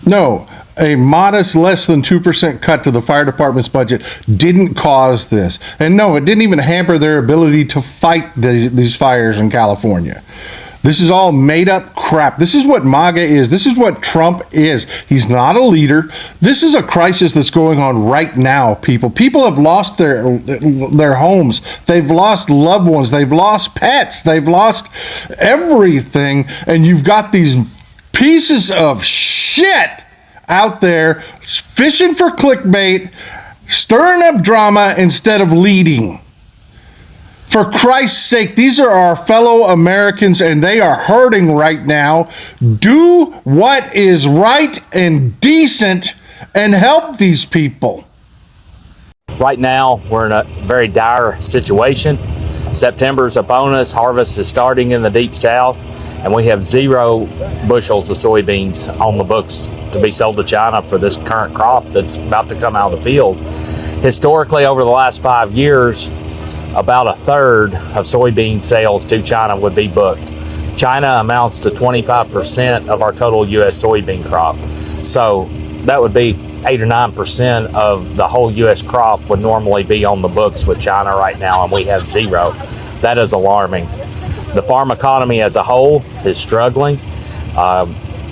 No, a modest less than 2% cut to the fire department's budget didn't cause this. And no, it didn't even hamper their ability to fight these fires in California. This is all made up crap. This is what MAGA is. This is what Trump is. He's not a leader. This is a crisis that's going on right now, people. People have lost their homes. They've lost loved ones. They've lost pets. They've lost everything. And you've got these pieces of shit out there fishing for clickbait, stirring up drama instead of leading. For Christ's sake, these are our fellow Americans and they are hurting right now. Do what is right and decent and help these people. Right now, we're in a very dire situation. September's upon us, harvest is starting in the deep south, and we have 0 bushels of soybeans on the books to be sold to China for this current crop that's about to come out of the field. Historically, over the last 5 years, about a third of soybean sales to China would be booked. China amounts to 25% of our total U.S. soybean crop. So that would be 8 or 9% of the whole U.S. crop would normally be on the books with China right now, and we have 0. That is alarming. The farm economy as a whole is struggling.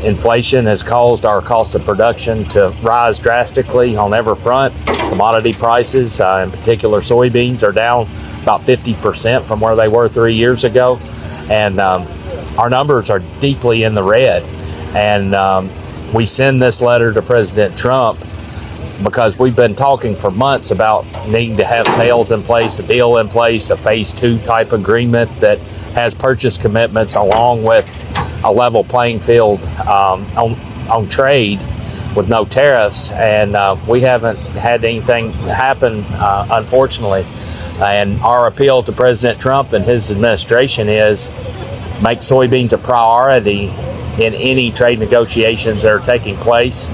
Inflation has caused our cost of production to rise drastically on every front. Commodity prices, in particular soybeans, are down about 50% from where they were 3 years ago. And our numbers are deeply in the red. And we send this letter to President Trump because we've been talking for months about needing to have sales in place, a deal in place, a phase 2 type agreement that has purchase commitments along with a level playing field on trade with no tariffs. And we haven't had anything happen, unfortunately. And our appeal to President Trump and his administration is make soybeans a priority in any trade negotiations that are taking place.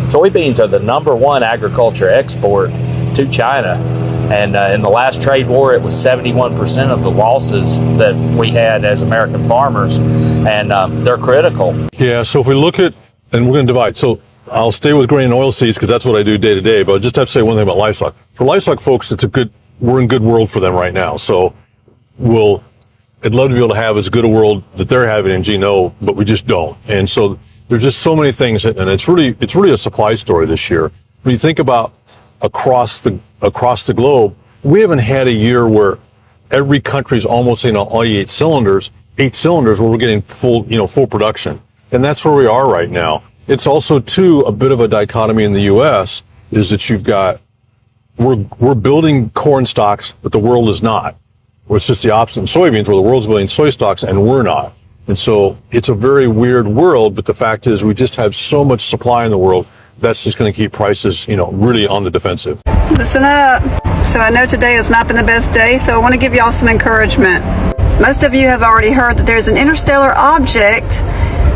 Soybeans are the #1 agriculture export to China. And in the last trade war, it was 71% of the losses that we had as American farmers. And they're critical. Yeah, so if we look at, and we're going to divide. So I'll stay with grain and oilseeds because that's what I do day to day. But I just have to say one thing about livestock. For livestock folks, we're in good world for them right now. So I'd love to be able to have as good a world that they're having in GNO, but we just don't. And so there's just so many things, and it's really a supply story this year. When you think about across the globe, we haven't had a year where every country's almost on all 8 cylinders where we're getting full production. And that's where we are right now. It's also too a bit of a dichotomy in the US is that we're building corn stocks, but the world is not. Or it's just the opposite in soybeans, where the world's building soy stocks and we're not. And so it's a very weird world, but the fact is we just have so much supply in the world, that's just going to keep prices, really on the defensive. Listen up. So I know today has not been the best day, so I want to give y'all some encouragement. Most of you have already heard that there's an interstellar object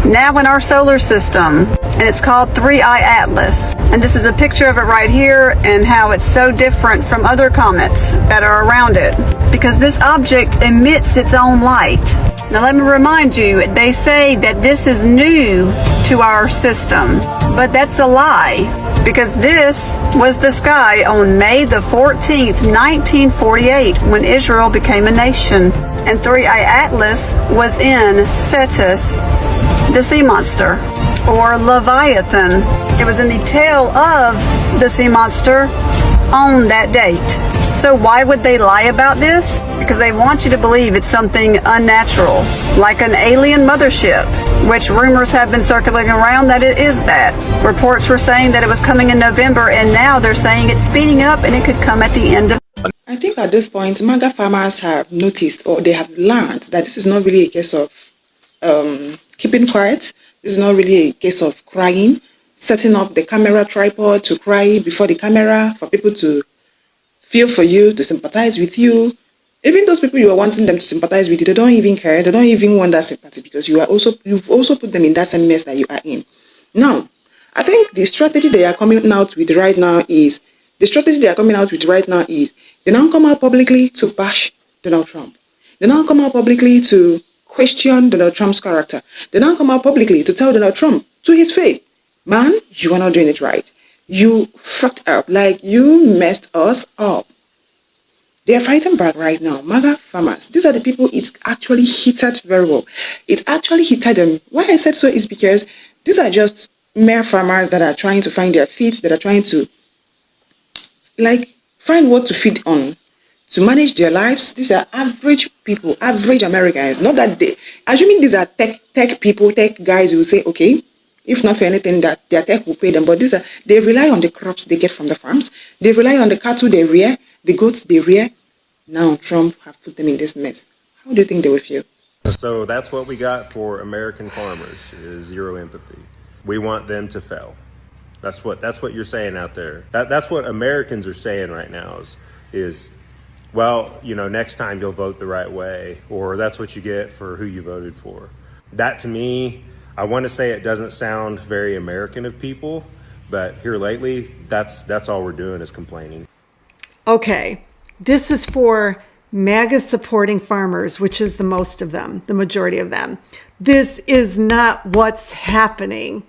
now in our solar system, and it's called 3I Atlas. And this is a picture of it right here and how it's so different from other comets that are around it, because this object emits its own light. Now let me remind you, they say that this is new to our system, but that's a lie, because this was the sky on May the 14th, 1948, when Israel became a nation. And 3I Atlas was in Cetus, the sea monster, or Leviathan. It was in the tail of the sea monster on that date. So why would they lie about this? Because they want you to believe it's something unnatural, like an alien mothership, which rumors have been circulating around that it is that. Reports were saying that it was coming in November, and now they're saying it's speeding up and it could come at the end of. I think at this point, MAGA farmers have noticed, or they have learned, that this is not really a case of keeping quiet. This is not really a case of crying, setting up the camera tripod to cry before the camera for people to feel for you, to sympathize with you. Even those people you are wanting them to sympathize with you, they don't even care. They don't even want that sympathy because you've also put them in that same mess that you are in. Now, I think the strategy they are coming out with right now is they now come out publicly to bash Donald Trump. They now come out publicly to question Donald Trump's character. They now come out publicly to tell Donald Trump to his face Man, you are not doing it right. You fucked up. Like, you messed us up. They are fighting back right now. MAGA farmers. These are the people it's actually hitted very well. It actually hitted them. Why I said so is because these are just mere farmers that are trying to find their feet, that are trying to, like, find what to feed on, to manage their lives. These are average people, average Americans. Not that they, assuming these are tech people, tech guys who will say, okay, if not for anything, that their tech will pay them. But these are, they rely on the crops they get from the farms. They rely on the cattle they rear, the goats they rear. Now Trump have put them in this mess. How do you think they will feel? So that's what we got for American farmers, is zero empathy. We want them to fail. That's what you're saying out there. That's what Americans are saying right now is well, next time you'll vote the right way, or that's what you get for who you voted for. That, to me, I want to say it doesn't sound very American of people, but here lately, that's all we're doing is complaining. Okay, this is for MAGA supporting farmers, which is the most of them, the majority of them. This is not what's happening.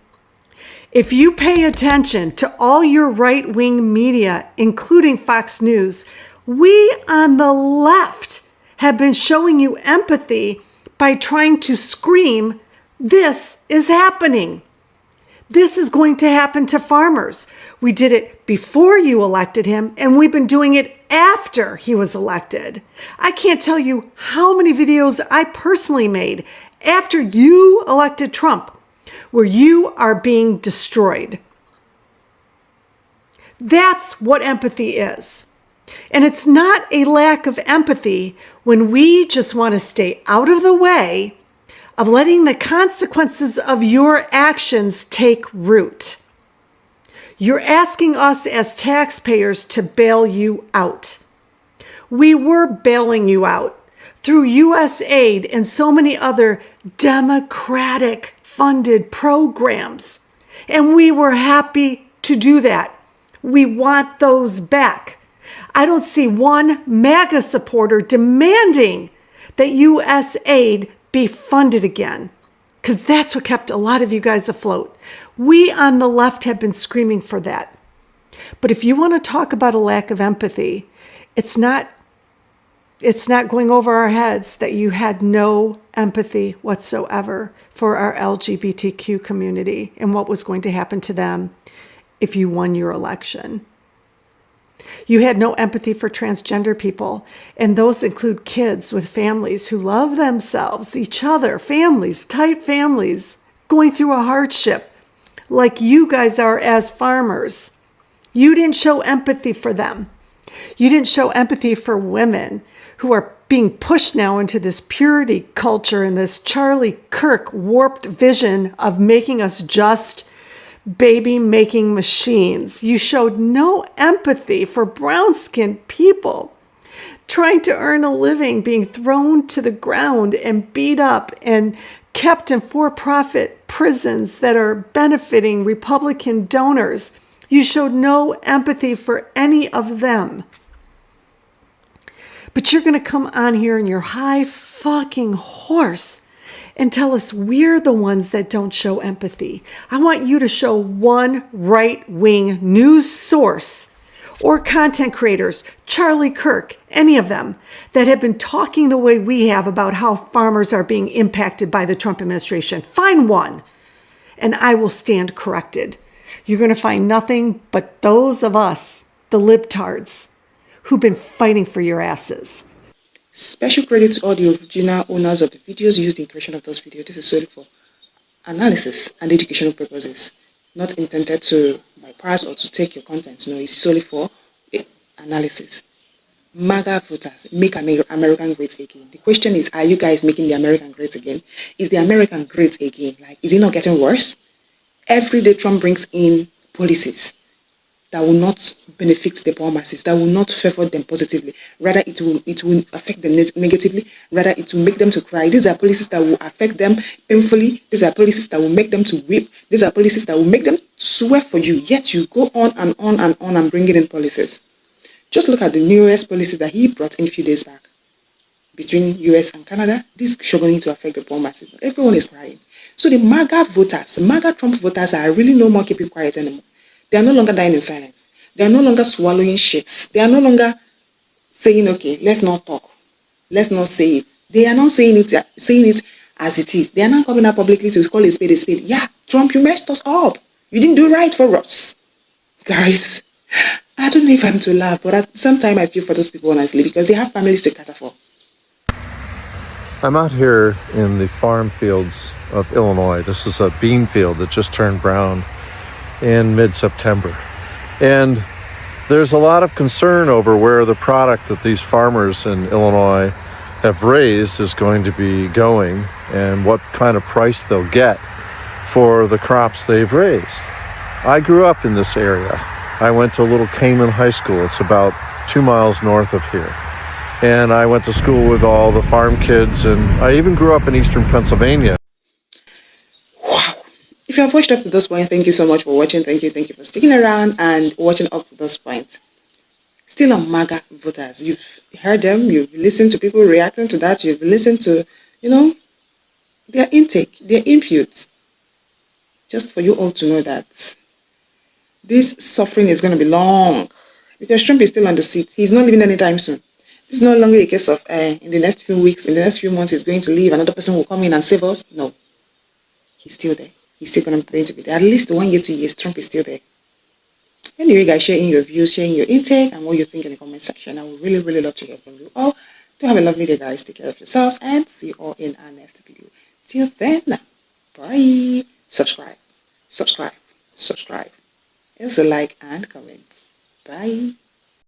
If you pay attention to all your right-wing media, including Fox News, we on the left have been showing you empathy by trying to scream, this is happening. This is going to happen to farmers. We did it before you elected him, and we've been doing it after he was elected. I can't tell you how many videos I personally made after you elected Trump, where you are being destroyed. That's what empathy is. And it's not a lack of empathy when we just want to stay out of the way of letting the consequences of your actions take root. You're asking us as taxpayers to bail you out. We were bailing you out through U.S. aid and so many other Democratic funded programs. And we were happy to do that. We want those back. I don't see one MAGA supporter demanding that U.S. aid be funded again, because that's what kept a lot of you guys afloat. We on the left have been screaming for that. But if you want to talk about a lack of empathy, it's not going over our heads that you had no empathy whatsoever for our LGBTQ community and what was going to happen to them if you won your election. You had no empathy for transgender people, and those include kids with families who love themselves, each other, families, tight families, going through a hardship like you guys are as farmers. You didn't show empathy for them. You didn't show empathy for women who are being pushed now into this purity culture and this Charlie Kirk warped vision of making us just baby-making machines. You showed no empathy for brown-skinned people trying to earn a living, being thrown to the ground and beat up and kept in for-profit prisons that are benefiting Republican donors. You showed no empathy for any of them. But you're going to come on here in your high fucking horse and tell us we're the ones that don't show empathy. I want you to show one right-wing news source or content creators, Charlie Kirk, any of them, that have been talking the way we have about how farmers are being impacted by the Trump administration. Find one, and I will stand corrected. You're going to find nothing but those of us, the libtards, who've been fighting for your asses. Special credit to all the original owners of the videos used in creation of those videos. This is solely for analysis and educational purposes, not intended to bypass or to take your content. No, it's solely for analysis. MAGA voters, make American great again. The question is, are you guys making the American great again? Is the American great again? Like, is it not getting worse? Every day Trump brings in policies that will not benefit the poor masses, that will not favor them positively. Rather, it will affect them negatively. Rather, it will make them to cry. These are policies that will affect them painfully. These are policies that will make them to weep. These are policies that will make them swear for you. Yet you go on and on and on and bringing in policies. Just look at the newest policy that he brought in a few days back between US and Canada. This is going to affect the poor masses. Everyone is crying. So the MAGA Trump voters are really no more keeping quiet anymore. They are no longer dying in silence. They are no longer swallowing shit. They are no longer saying, okay, let's not talk. Let's not say it. They are not saying it as it is. They are not coming out publicly to call a spade a spade. Yeah, Trump, you messed us up. You didn't do right for us. Guys, I don't know if I'm to laugh, but at some time I feel for those people, honestly, because they have families to cater for. I'm out here in the farm fields of Illinois. This is a bean field that just turned brown in mid-September. And there's a lot of concern over where the product that these farmers in Illinois have raised is going to be going and what kind of price they'll get for the crops they've raised. I grew up in this area. I went to Little Cayman High School. It's about 2 miles north of here. And I went to school with all the farm kids, and I even grew up in eastern Pennsylvania. Wow. If you have watched up to this point, thank you so much for watching. Thank you for sticking around and watching up to this point. Still on MAGA voters. You've heard them, you've listened to people reacting to that, you've listened to, their intake, their inputs. Just for you all to know that this suffering is going to be long because Trump is still on the seat. He's not leaving anytime soon. This is no longer a case of in the next few weeks, in the next few months, he's going to leave. Another person will come in and save us. No. He's still there. He's still going to be there. At least 1 year, 2 years, Trump is still there. Anyway, guys, sharing your views, sharing your intake, and what you think in the comment section. I would really, really love to hear from you all. Do have a lovely day, guys. Take care of yourselves, and see you all in our next video. Till then, bye. Subscribe. Also like and comment. Bye.